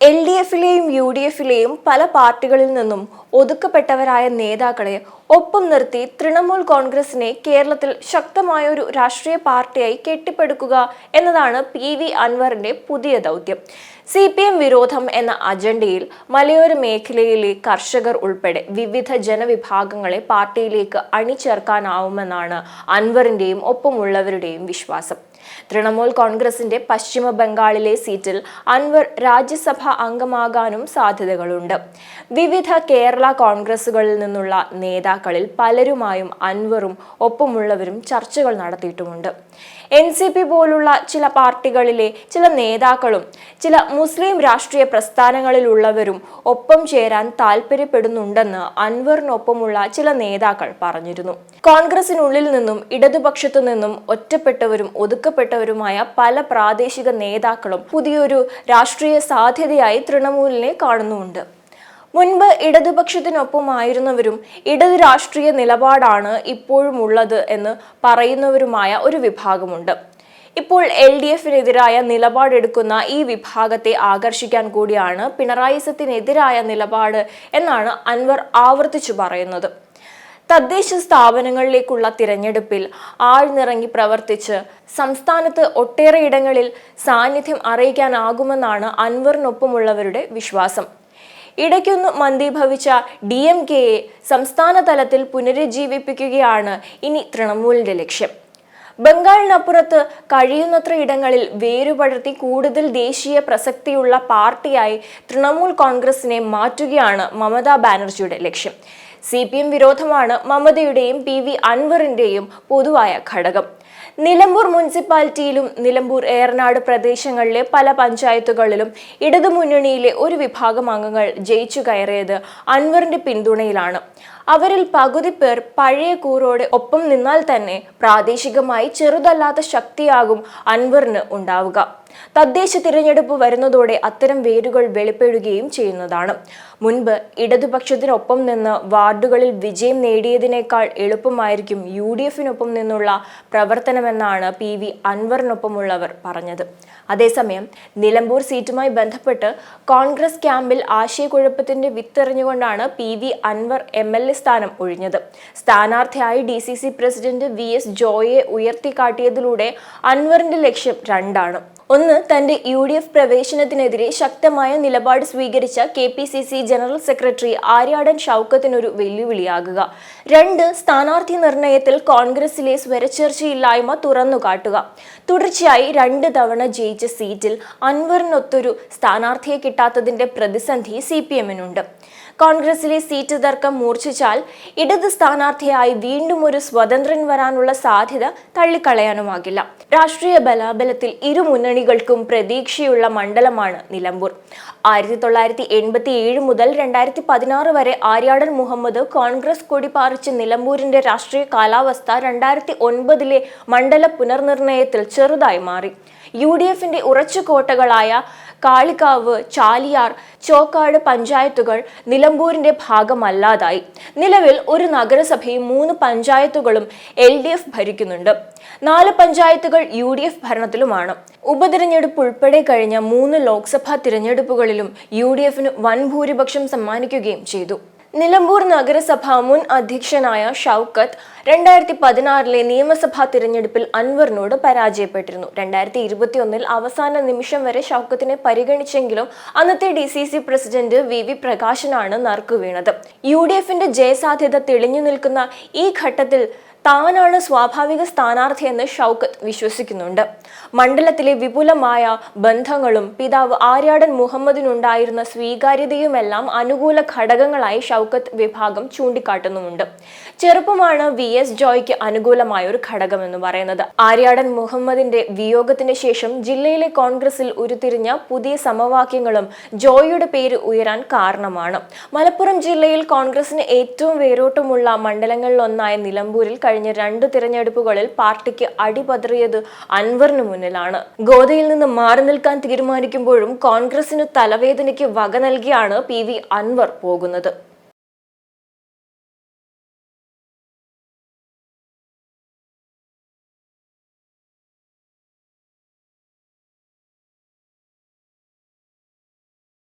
LDFിലെയും UDFിലെയും പല പാർട്ടികളിൽ നിന്നും ഒതുക്കപ്പെട്ടവരായ നേതാക്കളെ ഒപ്പം നിർത്തി തൃണമൂൽ കോൺഗ്രസിനെ കേരളത്തിൽ ശക്തമായ ഒരു രാഷ്ട്രീയ പാർട്ടിയായി കെട്ടിപ്പടുക്കുക എന്നതാണ് PV അൻവറിന്റെ പുതിയ ദൗത്യം. CPM വിരോധം എന്ന അജണ്ടയിൽ മലയോര മേഖലയിലെ കർഷകർ ഉൾപ്പെടെ വിവിധ ജനവിഭാഗങ്ങളെ പാർട്ടിയിലേക്ക് അണിചേർക്കാനാവുമെന്നാണ് അൻവറിന്റെയും ഒപ്പമുള്ളവരുടെയും വിശ്വാസം. തൃണമൂൽ കോൺഗ്രസിന്റെ പശ്ചിമ ബംഗാളിലെ സീറ്റിൽ അൻവർ രാജ്യസഭാ അംഗമാകാനും സാധ്യതകളുണ്ട്. വിവിധ കേരള കോൺഗ്രസുകളിൽ നിന്നുള്ള നേതാക്കളിൽ പലരുമായും അൻവറും ഒപ്പമുള്ളവരും ചർച്ചകൾ നടത്തിയിട്ടുമുണ്ട്. NCP പോലുള്ള ചില പാർട്ടികളിലെ ചില നേതാക്കളും ചില മുസ്ലിം രാഷ്ട്രീയ പ്രസ്ഥാനങ്ങളിലുള്ളവരും ഒപ്പം ചേരാൻ താല്പര്യപ്പെടുന്നുണ്ടെന്ന് അൻവറിനൊപ്പമുള്ള ചില നേതാക്കൾ പറഞ്ഞിരുന്നു. കോൺഗ്രസിനുള്ളിൽ നിന്നും ഇടതുപക്ഷത്തു നിന്നും ഒറ്റപ്പെട്ടവരും ഒതുക്കപ്പെട്ടവരുമായ പല പ്രാദേശിക നേതാക്കളും പുതിയൊരു രാഷ്ട്രീയ സാധ്യതയായി തൃണമൂലിനെ കാണുന്നുമുണ്ട്. മുൻപ് ഇടതുപക്ഷത്തിനൊപ്പമായിരുന്നവരും ഇടതു രാഷ്ട്രീയ നിലപാടാണ് ഇപ്പോഴും ഉള്ളത് എന്ന് പറയുന്നവരുമായ ഒരു വിഭാഗമുണ്ട്. ഇപ്പോൾ LDFിനെതിരായ നിലപാടെടുക്കുന്ന ഈ വിഭാഗത്തെ ആകർഷിക്കാൻ കൂടിയാണ് പിണറായിസത്തിനെതിരായ നിലപാട് എന്നാണ് അൻവർ ആവർത്തിച്ചു പറയുന്നത്. തദ്ദേശ സ്ഥാപനങ്ങളിലേക്കുള്ള തിരഞ്ഞെടുപ്പിൽ ആഴ്ന്നിറങ്ങി പ്രവർത്തിച്ച് സംസ്ഥാനത്ത് ഒട്ടേറെ ഇടങ്ങളിൽ സാന്നിധ്യം അറിയിക്കാനാകുമെന്നാണ് അൻവറിനൊപ്പമുള്ളവരുടെ വിശ്വാസം. ഇടയ്ക്കൊന്ന് മന്ദീഭവിച്ച DMKയെ സംസ്ഥാന തലത്തിൽ പുനരുജ്ജീവിപ്പിക്കുകയാണ് ഇനി തൃണമൂലിന്റെ ലക്ഷ്യം. ബംഗാളിനപ്പുറത്ത് കഴിയുന്നത്ര ഇടങ്ങളിൽ വേരുപടർത്തി കൂടുതൽ ദേശീയ പ്രസക്തിയുള്ള പാർട്ടിയായി തൃണമൂൽ കോൺഗ്രസിനെ മാറ്റുകയാണ് മമതാ ബാനർജിയുടെ ലക്ഷ്യം. CPM വിരോധമാണ് മമതയുടെയും PV അൻവറിന്റെയും പൊതുവായ ഘടകം. നിലമ്പൂർ മുനിസിപ്പാലിറ്റിയിലും നിലമ്പൂർ ഏറനാട് പ്രദേശങ്ങളിലെ പല പഞ്ചായത്തുകളിലും ഇടതുമുന്നണിയിലെ ഒരു വിഭാഗം അംഗങ്ങൾ ജയിച്ചു കയറിയത് അൻവറിന്റെ പിന്തുണയിലാണ്. അവരിൽ പകുതി പേർ പഴയ കൂറോടെ ഒപ്പം നിന്നാൽ തന്നെ പ്രാദേശികമായി ചെറുതല്ലാത്ത ശക്തിയാകും അൻവറിന് ഉണ്ടാവുക. തദ്ദേശ തിരഞ്ഞെടുപ്പ് വരുന്നതോടെ അത്തരം വേരുകൾ വെളിപ്പെടുകയും ചെയ്യുന്നതാണ്. മുൻപ് ഇടതുപക്ഷത്തിനൊപ്പം നിന്ന് വാർഡുകളിൽ വിജയം നേടിയതിനേക്കാൾ എളുപ്പമായിരിക്കും UDFിനൊപ്പം നിന്നുള്ള പ്രവർത്തനമെന്നാണ് PV അൻവറിനൊപ്പമുള്ളവർ പറഞ്ഞത്. അതേസമയം നിലമ്പൂർ സീറ്റുമായി ബന്ധപ്പെട്ട് കോൺഗ്രസ് ക്യാമ്പിൽ ആശയക്കുഴപ്പത്തിന്റെ വിത്തെറിഞ്ഞുകൊണ്ടാണ് PV അൻവർ MLA സ്ഥാനം ഒഴിഞ്ഞത്. സ്ഥാനാർത്ഥിയായി DCC പ്രസിഡന്റ് VS ജോയിയെ ഉയർത്തിക്കാട്ടിയതിലൂടെ അൻവറിന്റെ ലക്ഷ്യം രണ്ടാണ്. ഒന്ന്, തന്റെ UDF പ്രവേശനത്തിനെതിരെ ശക്തമായ നിലപാട് സ്വീകരിച്ച KPCC ജനറൽ സെക്രട്ടറി ആര്യാടൻ ഷൗക്കത്തിനൊരു വെല്ലുവിളിയാകുക. രണ്ട്, സ്ഥാനാർത്ഥി നിർണയത്തിൽ കോൺഗ്രസിലെ സ്വരച്ചേർച്ചയില്ലായ്മ തുറന്നുകാട്ടുക. തുടർച്ചയായി 2 തവണ ജയിച്ച സീറ്റിൽ അൻവറിനൊത്തൊരു സ്ഥാനാർത്ഥിയെ കിട്ടാത്തതിന്റെ പ്രതിസന്ധി CPMനുണ്ട്. കോൺഗ്രസിലെ സീറ്റ് തർക്കം മൂർച്ഛിച്ചാൽ ഇടത് സ്ഥാനാർത്ഥിയായി വീണ്ടും ഒരു സ്വതന്ത്രൻ വരാനുള്ള സാധ്യത തള്ളിക്കളയാനുമാകില്ല. രാഷ്ട്രീയ ബലാബലത്തിൽ ഇരു മുന്നണികൾക്കും പ്രതീക്ഷയുള്ള മണ്ഡലമാണ് നിലമ്പൂർ. 1987 മുതൽ 2016 വരെ ആര്യാടൻ മുഹമ്മദ് കോൺഗ്രസ് കൊടി പാറിച്ച് നിലമ്പൂരിന്റെ രാഷ്ട്രീയ കാലാവസ്ഥ 2009 മണ്ഡല പുനർനിർണയത്തിൽ ചെറുതായി മാറി. UDFിന്റെ ഉറച്ചു കോട്ടകളായ കാളികാവ്, ചാലിയാർ, ചോക്കാട് പഞ്ചായത്തുകൾ നിലമ്പൂരിന്റെ ഭാഗമല്ലാതായി. നിലവിൽ ഒരു നഗരസഭയും 3 പഞ്ചായത്തുകളും LDF ഭരിക്കുന്നുണ്ട്. 4 പഞ്ചായത്തുകൾ UDF ഭരണത്തിലുമാണ്. ഉപതിരഞ്ഞെടുപ്പ് ഉൾപ്പെടെ കഴിഞ്ഞ 3 ലോക്സഭാ തിരഞ്ഞെടുപ്പുകളിലും UDFന് വൻ ഭൂരിപക്ഷം സമ്മാനിക്കുകയും ചെയ്തു. നിലമ്പൂർ നഗരസഭ മുൻ അധ്യക്ഷനായ ഷൗക്കത്ത് 2016 നിയമസഭാ തിരഞ്ഞെടുപ്പിൽ അൻവറിനോട് പരാജയപ്പെട്ടിരുന്നു. 2021 അവസാന നിമിഷം വരെ ഷൗക്കത്തിനെ പരിഗണിച്ചെങ്കിലും അന്നത്തെ DCC പ്രസിഡന്റ് VV പ്രകാശനാണ് നറുക്കുവീണത്. UDFിന്റെ ജയസാധ്യത തെളിഞ്ഞു നിൽക്കുന്ന ഈ ഘട്ടത്തിൽ താനാണ് സ്വാഭാവിക സ്ഥാനാർത്ഥിയെന്ന് ഷൗക്കത്ത് വിശ്വസിക്കുന്നുണ്ട്. മണ്ഡലത്തിലെ വിപുലമായ ബന്ധങ്ങളും പിതാവ് ആര്യാടൻ മുഹമ്മദിനുണ്ടായിരുന്ന സ്വീകാര്യതയുമെല്ലാം അനുകൂല ഘടകങ്ങളായി ഷൗക്കത്ത് വിഭാഗം ചൂണ്ടിക്കാട്ടുന്നുമുണ്ട്. ചെറുപ്പമാണ് VS ജോയ്ക്ക് അനുകൂലമായ ഒരു ഘടകമെന്ന് പറയുന്നത്. ആര്യാടൻ മുഹമ്മദിന്റെ വിയോഗത്തിന് ശേഷം ജില്ലയിലെ കോൺഗ്രസിൽ ഉരുത്തിരിഞ്ഞ പുതിയ സമവാക്യങ്ങളും ജോയിയുടെ പേര് ഉയരാൻ കാരണമാണ്. മലപ്പുറം ജില്ലയിൽ കോൺഗ്രസിന് ഏറ്റവും വേരോട്ടമുള്ള മണ്ഡലങ്ങളിലൊന്നായ നിലമ്പൂരിൽ കഴിഞ്ഞ 2 തിരഞ്ഞെടുപ്പുകളിൽ പാർട്ടിക്ക് അടിപതറിയത് അൻവറിന് മുന്നിലാണ്. ഗോദയിൽ നിന്ന് മാറി നിൽക്കാൻ തീരുമാനിക്കുമ്പോഴും കോൺഗ്രസിന് തലവേദനയ്ക്ക് വക നൽകിയാണ് PV അൻവർ പോകുന്നത്.